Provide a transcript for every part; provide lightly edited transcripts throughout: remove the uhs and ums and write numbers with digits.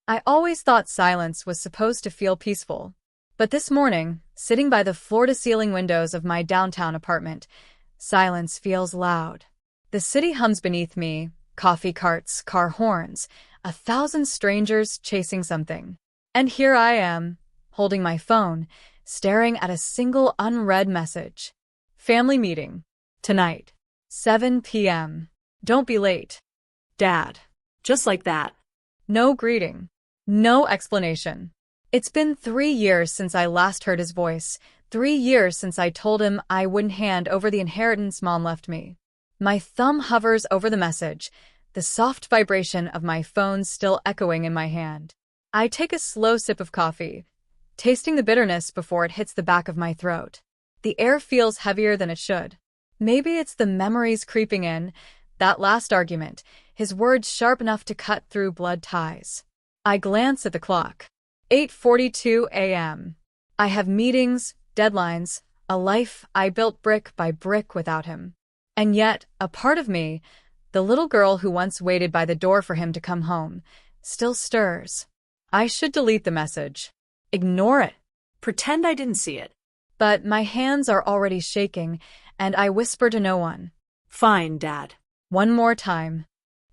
I always thought silence was supposed to feel peaceful. But this morning, sitting by the floor-to-ceiling windows of my downtown apartment, silence feels loud. The city hums beneath me, coffee carts, car horns, 1,000 strangers chasing something. And here I am, holding my phone, staring at a single unread message. Family meeting. Tonight. 7 p.m. Don't be late. Dad. Just like that. No greeting. No explanation. It's been 3 years since I last heard his voice, 3 years since I told him I wouldn't hand over the inheritance Mom left me. My thumb hovers over the message, the soft vibration of my phone still echoing in my hand. I take a slow sip of coffee, tasting the bitterness before it hits the back of my throat. The air feels heavier than it should. Maybe it's the memories creeping in, that last argument, his words sharp enough to cut through blood ties. I glance at the clock. 8:42 a.m. I have meetings, deadlines, a life I built brick by brick without him. And yet, a part of me, the little girl who once waited by the door for him to come home, still stirs. I should delete the message. Ignore it. Pretend I didn't see it. But my hands are already shaking, and I whisper to no one. Fine, Dad. One more time.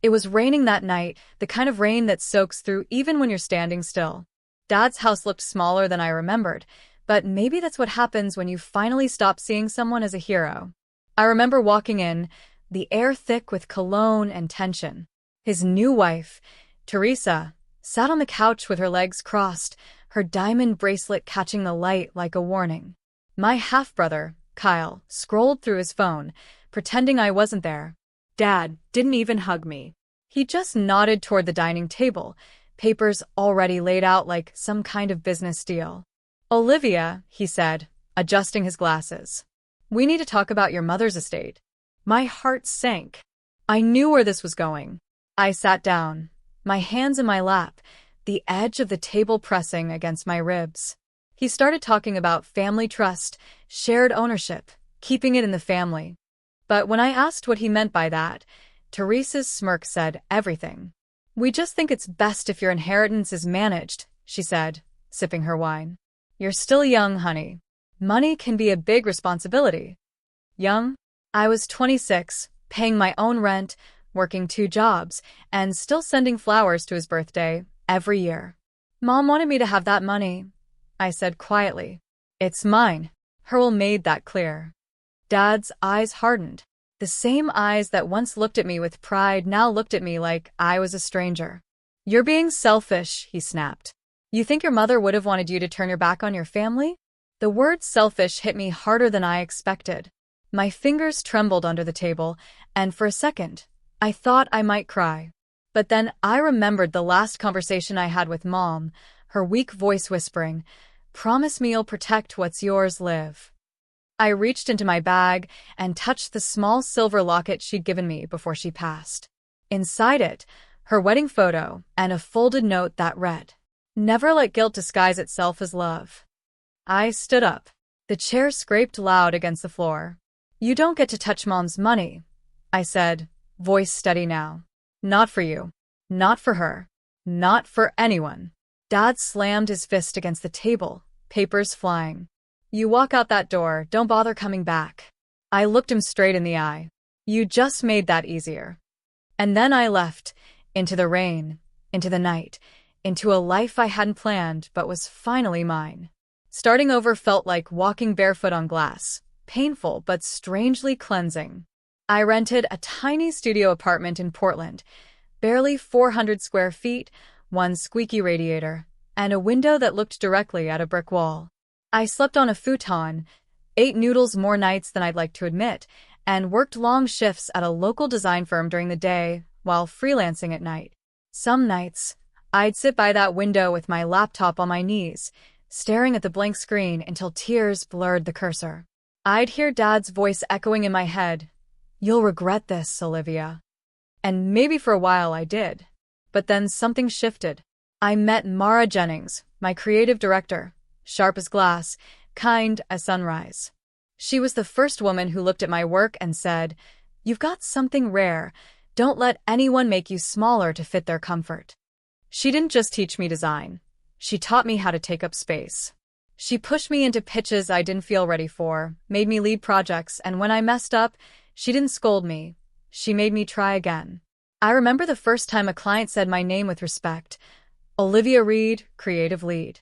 It was raining that night, the kind of rain that soaks through even when you're standing still. Dad's house looked smaller than I remembered, but maybe that's what happens when you finally stop seeing someone as a hero. I remember walking in, the air thick with cologne and tension. His new wife, Teresa, sat on the couch with her legs crossed, her diamond bracelet catching the light like a warning. My half-brother, Kyle, scrolled through his phone, pretending I wasn't there. Dad didn't even hug me. He just nodded toward the dining table, papers already laid out like some kind of business deal. Olivia, he said, adjusting his glasses. We need to talk about your mother's estate. My heart sank. I knew where this was going. I sat down, my hands in my lap, the edge of the table pressing against my ribs. He started talking about family trust, shared ownership, keeping it in the family. But when I asked what he meant by that, Teresa's smirk said everything. We just think it's best if your inheritance is managed, she said, sipping her wine. You're still young, honey. Money can be a big responsibility. Young? I was 26, paying my own rent, working 2 jobs, and still sending flowers to his birthday every year. Mom wanted me to have that money, I said quietly. It's mine. Hurl made that clear. Dad's eyes hardened. The same eyes that once looked at me with pride now looked at me like I was a stranger. You're being selfish, he snapped. You think your mother would have wanted you to turn your back on your family? The word selfish hit me harder than I expected. My fingers trembled under the table, and for a second, I thought I might cry. But then I remembered the last conversation I had with Mom, her weak voice whispering, "Promise me you'll protect what's yours, Liv." I reached into my bag and touched the small silver locket she'd given me before she passed. Inside it, her wedding photo and a folded note that read, "Never let guilt disguise itself as love." I stood up. The chair scraped loud against the floor. You don't get to touch Mom's money, I said, voice steady now. Not for you. Not for her. Not for anyone. Dad slammed his fist against the table, papers flying. You walk out that door, don't bother coming back. I looked him straight in the eye. You just made that easier. And then I left, into the rain, into the night, into a life I hadn't planned but was finally mine. Starting over felt like walking barefoot on glass, painful but strangely cleansing. I rented a tiny studio apartment in Portland, barely 400 square feet, one squeaky radiator, and a window that looked directly at a brick wall. I slept on a futon, ate noodles more nights than I'd like to admit, and worked long shifts at a local design firm during the day while freelancing at night. Some nights, I'd sit by that window with my laptop on my knees, staring at the blank screen until tears blurred the cursor. I'd hear Dad's voice echoing in my head, "You'll regret this, Olivia." And maybe for a while I did. But then something shifted. I met Mara Jennings, my creative director, sharp as glass, kind as sunrise. She was the first woman who looked at my work and said, "You've got something rare. Don't let anyone make you smaller to fit their comfort." She didn't just teach me design. She taught me how to take up space. She pushed me into pitches I didn't feel ready for, made me lead projects, and when I messed up, she didn't scold me. She made me try again. I remember the first time a client said my name with respect. Olivia Reed, creative lead.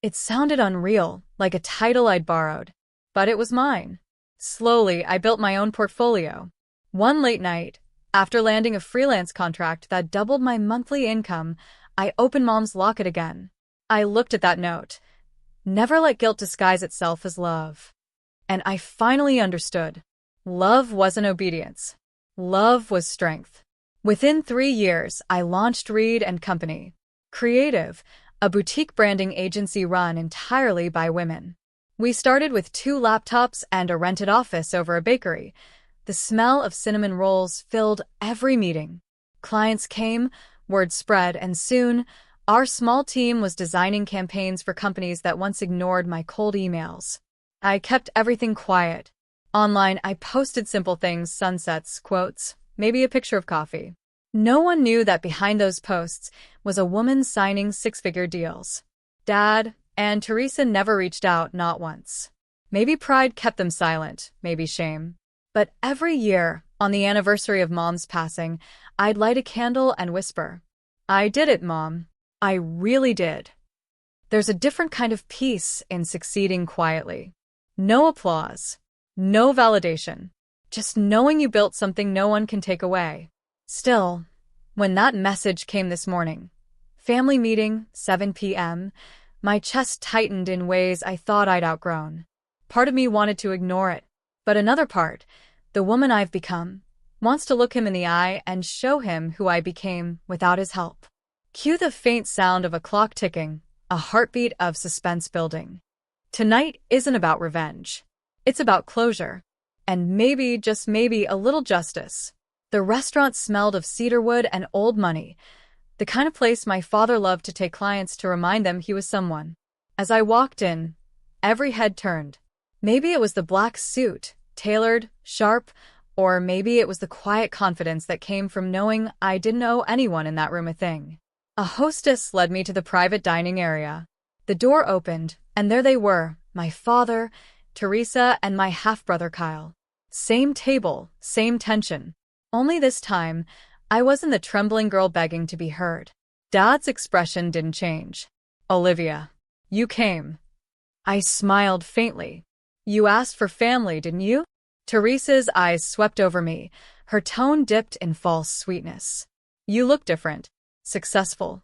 It sounded unreal, like a title I'd borrowed. But it was mine. Slowly, I built my own portfolio. One late night, after landing a freelance contract that doubled my monthly income, I opened Mom's locket again. I looked at that note. Never let guilt disguise itself as love. And I finally understood. Love wasn't obedience. Love was strength. Within 3 years, I launched Reed & Company. Creative, a boutique branding agency run entirely by women. We started with 2 laptops and a rented office over a bakery. The smell of cinnamon rolls filled every meeting. Clients came, word spread, and soon, our small team was designing campaigns for companies that once ignored my cold emails. I kept everything quiet. Online, I posted simple things, sunsets, quotes, maybe a picture of coffee. No one knew that behind those posts was a woman signing 6-figure deals. Dad and Teresa never reached out, not once. Maybe pride kept them silent, maybe shame. But every year, on the anniversary of Mom's passing, I'd light a candle and whisper, "I did it, Mom. I really did." There's a different kind of peace in succeeding quietly. No applause, no validation, just knowing you built something no one can take away. Still, when that message came this morning, family meeting, 7 p.m., my chest tightened in ways I thought I'd outgrown. Part of me wanted to ignore it, but another part, the woman I've become, wants to look him in the eye and show him who I became without his help. Cue the faint sound of a clock ticking, a heartbeat of suspense building. Tonight isn't about revenge. It's about closure. And maybe, just maybe, a little justice. The restaurant smelled of cedarwood and old money, the kind of place my father loved to take clients to remind them he was someone. As I walked in, every head turned. Maybe it was the black suit, tailored, sharp, or maybe it was the quiet confidence that came from knowing I didn't owe anyone in that room a thing. A hostess led me to the private dining area. The door opened, and there they were, my father, Teresa, and my half-brother Kyle. Same table, same tension. Only this time, I wasn't the trembling girl begging to be heard. Dad's expression didn't change. "Olivia, you came." I smiled faintly. "You asked for family, didn't you?" Teresa's eyes swept over me, her tone dipped in false sweetness. "You look different. Successful."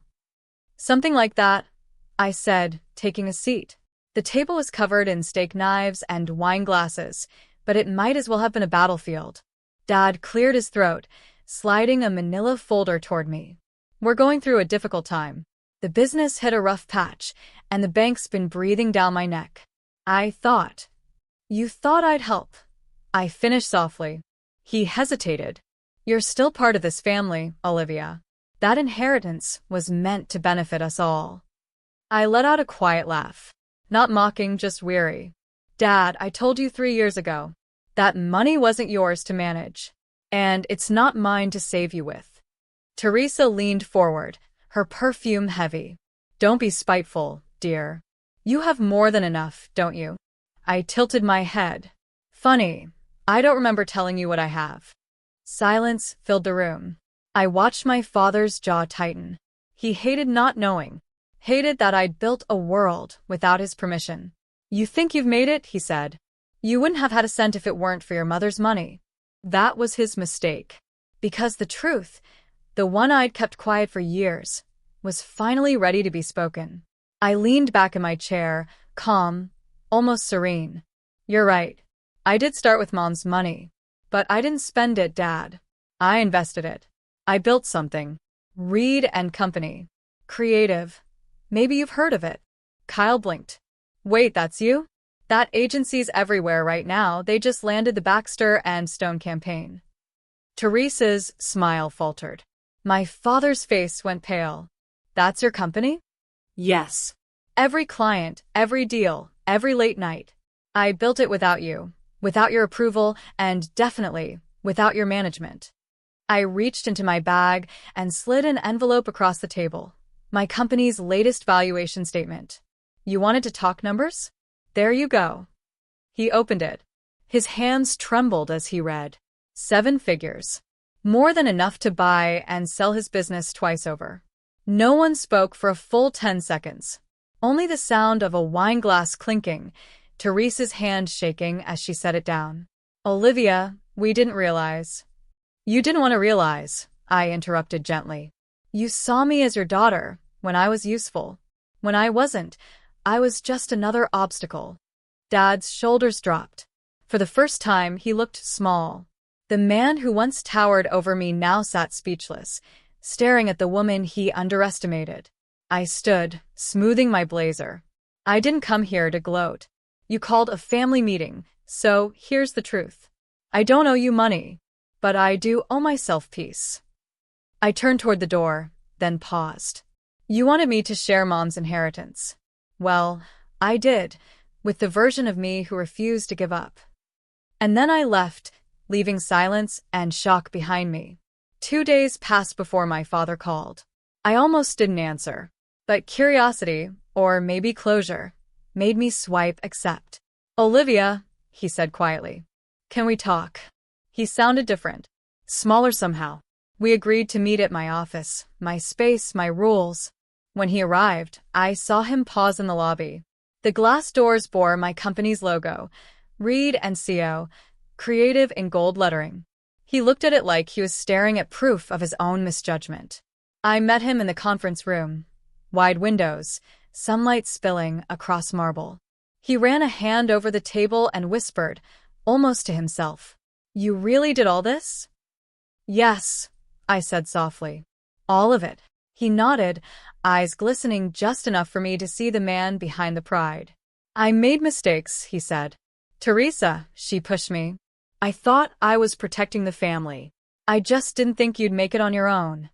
"Something like that," I said, taking a seat. The table was covered in steak knives and wine glasses, but it might as well have been a battlefield. Dad cleared his throat, sliding a manila folder toward me. "We're going through a difficult time. The business hit a rough patch, and the bank's been breathing down my neck." I thought. "You thought I'd help." I finished softly. He hesitated. "You're still part of this family, Olivia. That inheritance was meant to benefit us all." I let out a quiet laugh. Not mocking, just weary. "Dad, I told you 3 years ago. That money wasn't yours to manage. And it's not mine to save you with." Teresa leaned forward, her perfume heavy. "Don't be spiteful, dear. You have more than enough, don't you?" I tilted my head. "Funny, I don't remember telling you what I have." Silence filled the room. I watched my father's jaw tighten. He hated not knowing. Hated that I'd built a world without his permission. "You think you've made it," he said. "You wouldn't have had a cent if it weren't for your mother's money." That was his mistake. Because the truth, the one I'd kept quiet for years, was finally ready to be spoken. I leaned back in my chair, calm, almost serene. "You're right. I did start with Mom's money. But I didn't spend it, Dad. I invested it. I built something. Reed & Company. Creative. Maybe you've heard of it." Kyle blinked. "Wait, that's you?" "That agency's everywhere right now. They just landed the Baxter and Stone campaign." Teresa's smile faltered. My father's face went pale. "That's your company?" Yes. "Every client, every deal, every late night. I built it without you, without your approval, and definitely without your management." I reached into my bag and slid an envelope across the table. My company's latest valuation statement. You wanted to talk numbers? There you go. He opened it. His hands trembled as he read. 7 figures. More than enough to buy and sell his business twice over. No one spoke for a full 10 seconds. Only the sound of a wine glass clinking, Teresa's hand shaking as she set it down. Olivia, we didn't realize. You didn't want to realize, I interrupted gently. You saw me as your daughter, when I was useful. When I wasn't, I was just another obstacle. Dad's shoulders dropped. For the first time, he looked small. The man who once towered over me now sat speechless, staring at the woman he underestimated. I stood, smoothing my blazer. I didn't come here to gloat. You called a family meeting, so here's the truth. I don't owe you money, but I do owe myself peace. I turned toward the door, then paused. You wanted me to share Mom's inheritance. Well, I did, with the version of me who refused to give up. And then I left, leaving silence and shock behind me. 2 days passed before my father called. I almost didn't answer, but curiosity, or maybe closure, made me swipe accept. Olivia, he said quietly. Can we talk? He sounded different, smaller somehow. We agreed to meet at my office, my space, my rules. When he arrived, I saw him pause in the lobby. The glass doors bore my company's logo, Reed and CO, creative in gold lettering. He looked at it like he was staring at proof of his own misjudgment. I met him in the conference room. Wide windows, sunlight spilling across marble. He ran a hand over the table and whispered, almost to himself, You really did all this? Yes, I said softly. All of it. He nodded, eyes glistening just enough for me to see the man behind the pride. I made mistakes, he said. Teresa, she pushed me. I thought I was protecting the family. I just didn't think you'd make it on your own.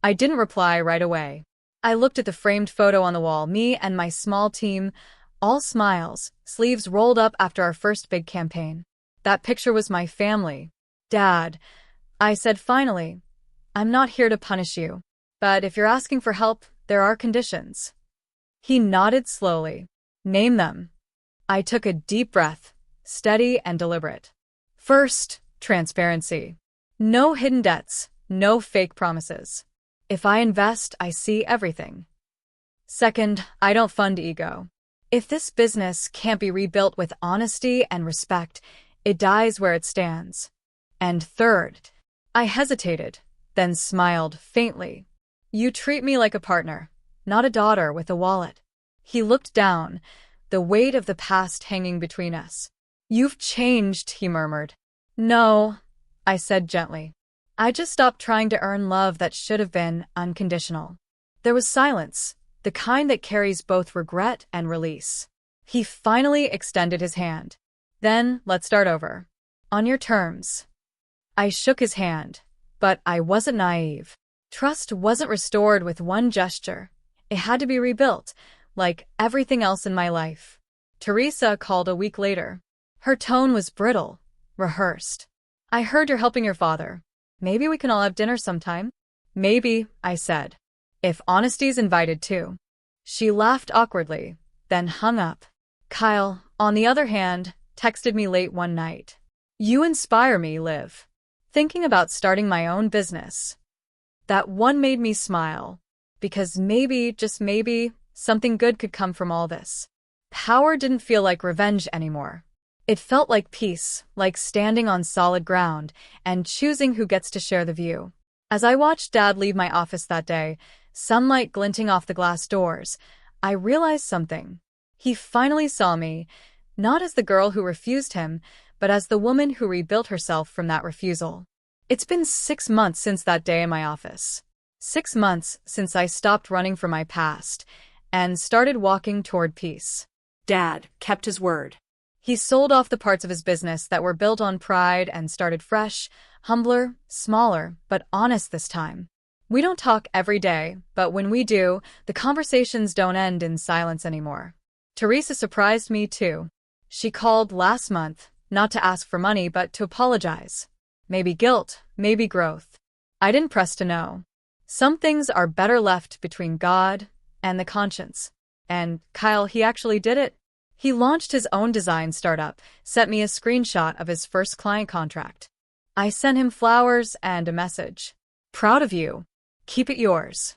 I didn't reply right away. I looked at the framed photo on the wall, me and my small team, all smiles, sleeves rolled up after our first big campaign. That picture was my family. Dad, I said finally, I'm not here to punish you, but if you're asking for help, there are conditions. He nodded slowly. Name them. I took a deep breath, steady and deliberate. First, transparency. No hidden debts, no fake promises. If I invest, I see everything. Second, I don't fund ego. If this business can't be rebuilt with honesty and respect, it dies where it stands. And third, I hesitated, then smiled faintly. You treat me like a partner, not a daughter with a wallet. He looked down, the weight of the past hanging between us. You've changed, he murmured. No, I said gently. I just stopped trying to earn love that should have been unconditional. There was silence, the kind that carries both regret and release. He finally extended his hand. Then, let's start over. On your terms. I shook his hand, but I wasn't naive. Trust wasn't restored with one gesture. It had to be rebuilt, like everything else in my life. Teresa called a week later. Her tone was brittle, rehearsed. I heard you're helping your father. Maybe we can all have dinner sometime? Maybe, I said. If honesty's invited too. She laughed awkwardly, then hung up. Kyle, on the other hand, texted me late one night. You inspire me, Liv. Thinking about starting my own business. That one made me smile, because maybe, just maybe, something good could come from all this. Power didn't feel like revenge anymore. It felt like peace, like standing on solid ground and choosing who gets to share the view. As I watched Dad leave my office that day, sunlight glinting off the glass doors, I realized something. He finally saw me, not as the girl who refused him, but as the woman who rebuilt herself from that refusal. It's been 6 months since that day in my office. 6 months since I stopped running from my past and started walking toward peace. Dad kept his word. He sold off the parts of his business that were built on pride and started fresh, humbler, smaller, but honest this time. We don't talk every day, but when we do, the conversations don't end in silence anymore. Teresa surprised me too. She called last month, not to ask for money but to apologize. Maybe guilt, maybe growth. I didn't press to know. Some things are better left between God and the conscience. And Kyle, he actually did it. He launched his own design startup, sent me a screenshot of his first client contract. I sent him flowers and a message. Proud of you. Keep it yours.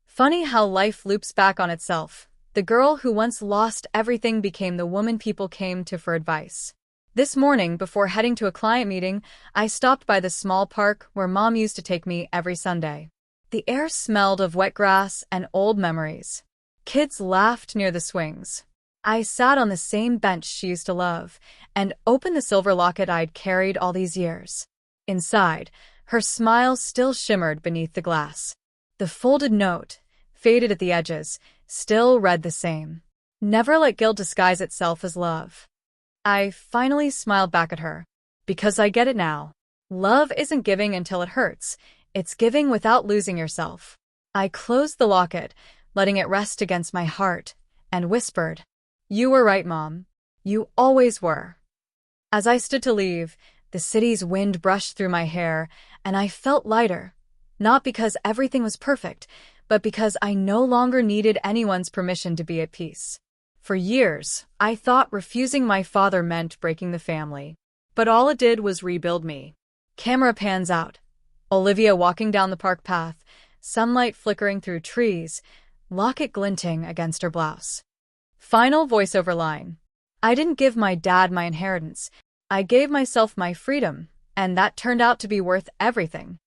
Funny how life loops back on itself. The girl who once lost everything became the woman people came to for advice. This morning, before heading to a client meeting, I stopped by the small park where Mom used to take me every Sunday. The air smelled of wet grass and old memories. Kids laughed near the swings. I sat on the same bench she used to love and opened the silver locket I'd carried all these years. Inside, her smile still shimmered beneath the glass. The folded note, faded at the edges, still read the same. Never let guilt disguise itself as love. I finally smiled back at her. Because I get it now. Love isn't giving until it hurts. It's giving without losing yourself. I closed the locket, letting it rest against my heart, and whispered, "You were right, Mom. You always were." As I stood to leave, the city's wind brushed through my hair, and I felt lighter. Not because everything was perfect, but because I no longer needed anyone's permission to be at peace. For years, I thought refusing my father meant breaking the family. But all it did was rebuild me. Camera pans out. Olivia walking down the park path, sunlight flickering through trees, locket glinting against her blouse. Final voiceover line. I didn't give my dad my inheritance. I gave myself my freedom, and that turned out to be worth everything.